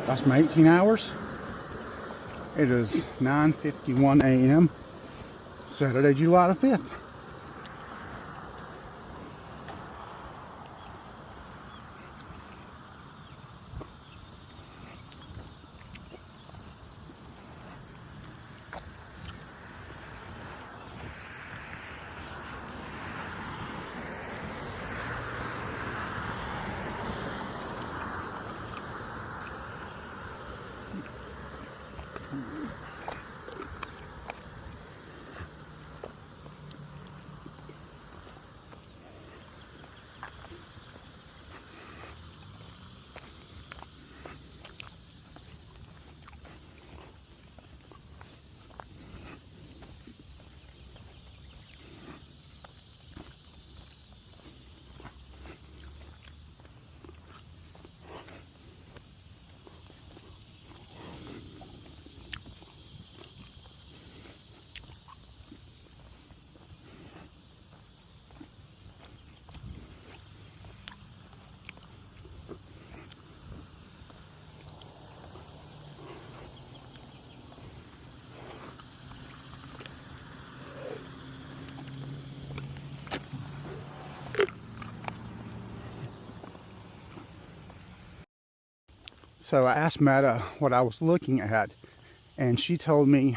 That's my 18 hours. It is 9:51 a.m. Saturday, July the 5th. So I asked Meta what I was looking at, and she told me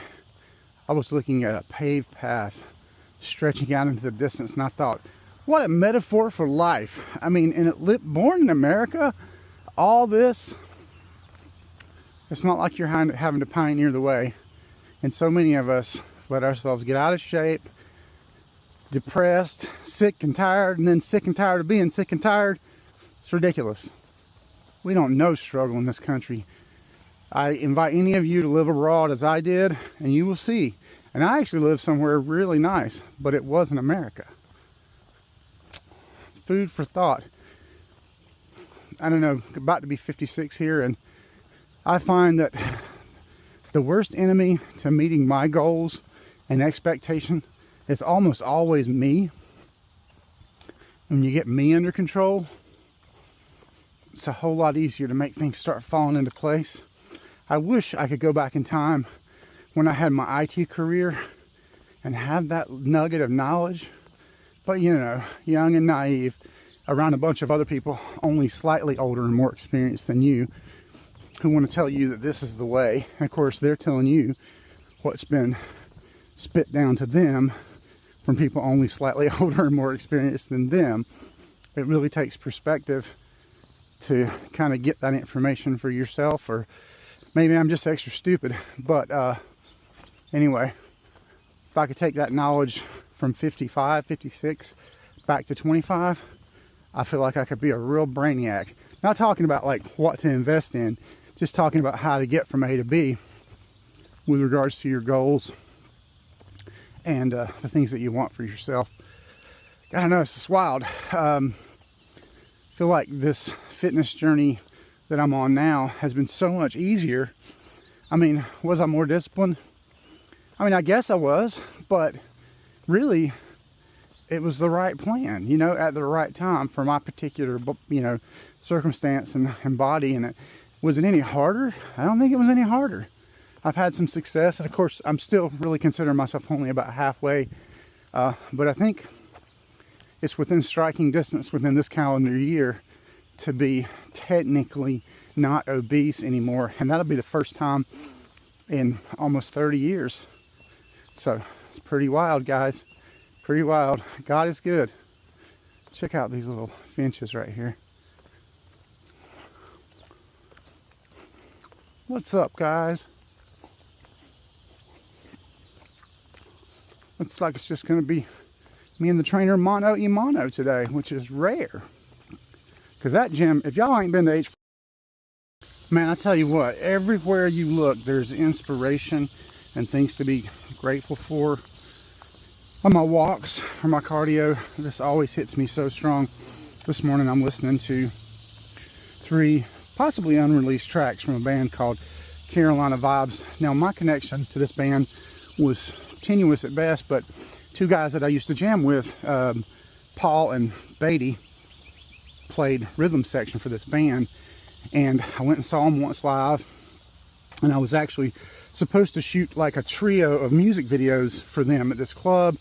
I was looking at a paved path stretching out into the distance, and I thought, what a metaphor for life. I mean, born in America, all this, it's not like you're having to pioneer the way. And so many of us let ourselves get out of shape, depressed, sick and tired, and then sick and tired of being sick and tired. It's ridiculous. We don't know struggle in this country. I invite any of you to live abroad as I did, and you will see. And I actually lived somewhere really nice, but it wasn't America. Food for thought. I don't know, about to be 56 here, and I find that the worst enemy to meeting my goals and expectation is almost always me. When you get me under control, it's a whole lot easier to make things start falling into place. I wish I could go back in time when I had my IT career and have that nugget of knowledge. But you know, young and naive, around a bunch of other people only slightly older and more experienced than you, who want to tell you that this is the way. And of course, they're telling you what's been spit down to them from people only slightly older and more experienced than them. It really takes perspective to kind of get that information for yourself, or maybe I'm just extra stupid. But anyway, if I could take that knowledge from 55, 56 back to 25, I feel like I could be a real brainiac. Not talking about like what to invest in, just talking about how to get from A to B with regards to your goals and the things that you want for yourself. God, I know it's just wild. Feel like this fitness journey that I'm on now has been so much easier. I mean, was I more disciplined? I mean, I guess I was, but really it was the right plan, you know, at the right time for my particular, you know, circumstance and body. And was it any harder? I don't think it was any harder. I've had some success, and of course I'm still really considering myself only about halfway, but I think it's within striking distance within this calendar year to be technically not obese anymore. And that'll be the first time in almost 30 years. So it's pretty wild, guys. Pretty wild. God is good. Check out these little finches right here. What's up, guys? Looks like it's just going to be me and the trainer mano y mano today, which is rare. Because that gym, if y'all ain't been to man, I tell you what, everywhere you look, there's inspiration and things to be grateful for. On my walks, for my cardio, this always hits me so strong. This morning I'm listening to 3 possibly unreleased tracks from a band called Carolina Vibes. Now, my connection to this band was tenuous at best, but 2 guys that I used to jam with, Paul and Beatty, played rhythm section for this band, and I went and saw them once live, and I was actually supposed to shoot like a trio of music videos for them at this club.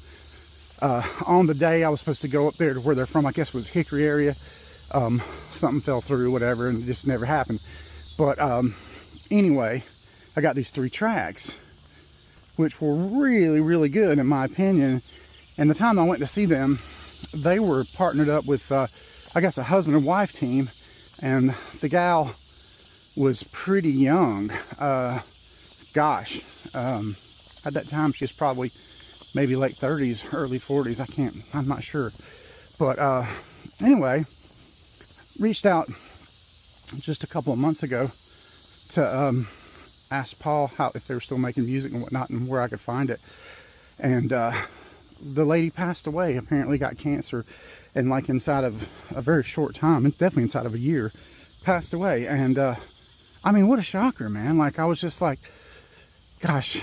On the day I was supposed to go up there to where they're from, I guess it was Hickory area. Something fell through, whatever, and it just never happened. But anyway, I got these 3 tracks, which were really, really good in my opinion. And the time I went to see them, they were partnered up with, I guess, a husband and wife team, and the gal was pretty young. Gosh, at that time she was probably maybe late 30s, early 40s. I'm not sure. But anyway, reached out just a couple of months ago to ask Paul if they were still making music and whatnot, and where I could find it. And the lady passed away, apparently got cancer, and like inside of a very short time, and definitely inside of a year, passed away. And I mean, what a shocker, man. Like, I was just like, gosh,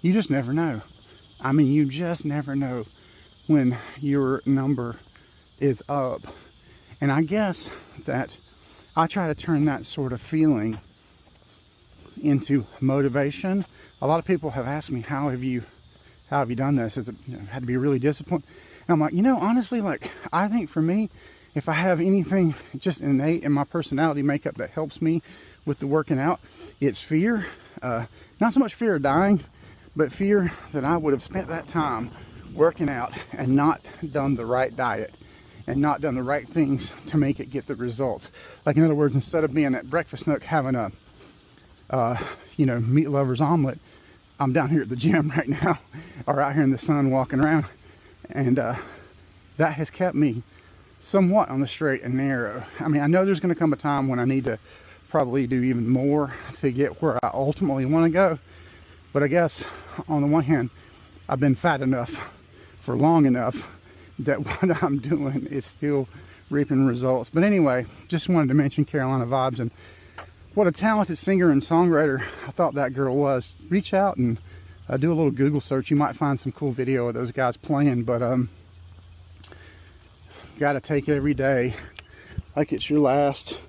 you just never know. I mean, you just never know when your number is up. And I guess that I try to turn that sort of feeling into motivation. A lot of people have asked me, how have you done this? Has it had to be really disciplined? And I'm like, honestly, like, I think for me, if I have anything just innate in my personality makeup that helps me with the working out, it's fear. Not so much fear of dying, but fear that I would have spent that time working out and not done the right diet and not done the right things to make it get the results. Like, in other words, instead of being at breakfast nook having a meat lover's omelet, I'm down here at the gym right now, or out here in the sun walking around, and that has kept me somewhat on the straight and narrow. I mean, I know there's going to come a time when I need to probably do even more to get where I ultimately want to go, but I guess on the one hand, I've been fat enough for long enough that what I'm doing is still reaping results. But anyway, just wanted to mention Carolina Vibes, and what a talented singer and songwriter I thought that girl was. Reach out and do a little Google search. You might find some cool video of those guys playing, but gotta take it every day like it's your last.